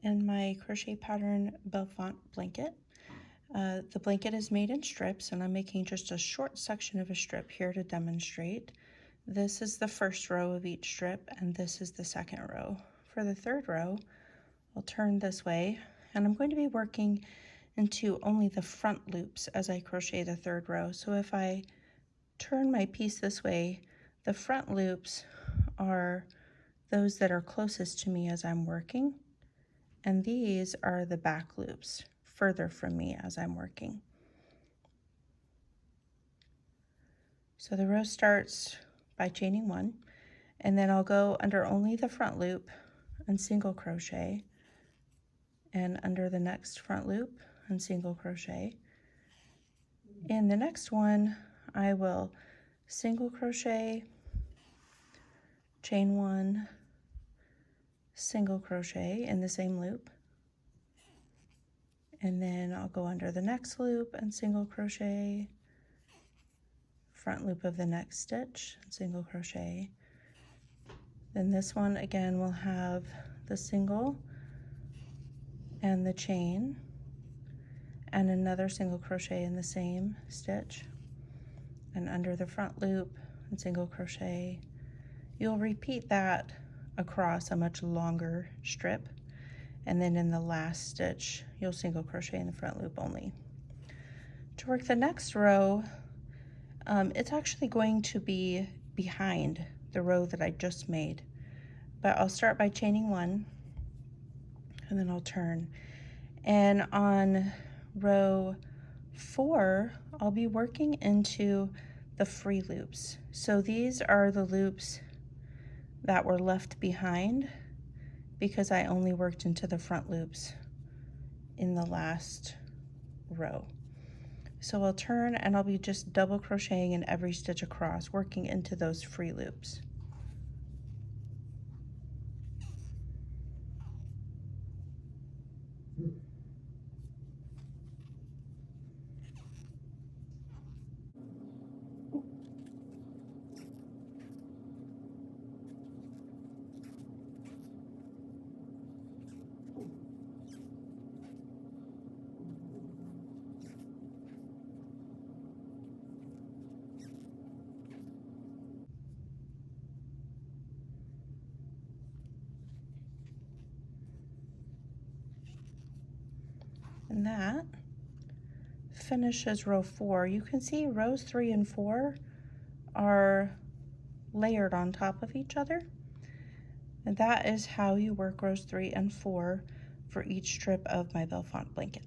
in my crochet pattern Belfonte Blanket. The blanket is made in strips, and I'm making just a short section of a strip here to demonstrate. This is the first row of each strip, and this is the second row. For the third row, I'll turn this way, and I'm going to be working into only the front loops as I crochet the third row. So if I turn my piece this way, the front loops are those that are closest to me as I'm working, and these are the back loops further from me as I'm working. So the row starts by chaining 1, and then I'll go under only the front loop and single crochet, and under the next front loop and single crochet. In the next one, I will single crochet, chain 1, single crochet in the same loop, and then I'll go under the next loop and single crochet, front loop of the next stitch, single crochet. Then this one again will have the single and the chain and another single crochet in the same stitch, and under the front loop and single crochet. You'll repeat that across a much longer strip, and then in the last stitch you'll single crochet in the front loop only. To work the next row, it's actually going to be behind the row that I just made, but I'll start by chaining 1, and then I'll turn. And on row 4, I'll be working into the free loops. So these are the loops that were left behind because I only worked into the front loops in the last row. So I'll turn, and I'll be just double crocheting in every stitch across, working into those free loops. And that finishes row 4. You can see rows 3 and 4 are layered on top of each other. And that is how you work rows 3 and 4 for each strip of my Belfonte blanket.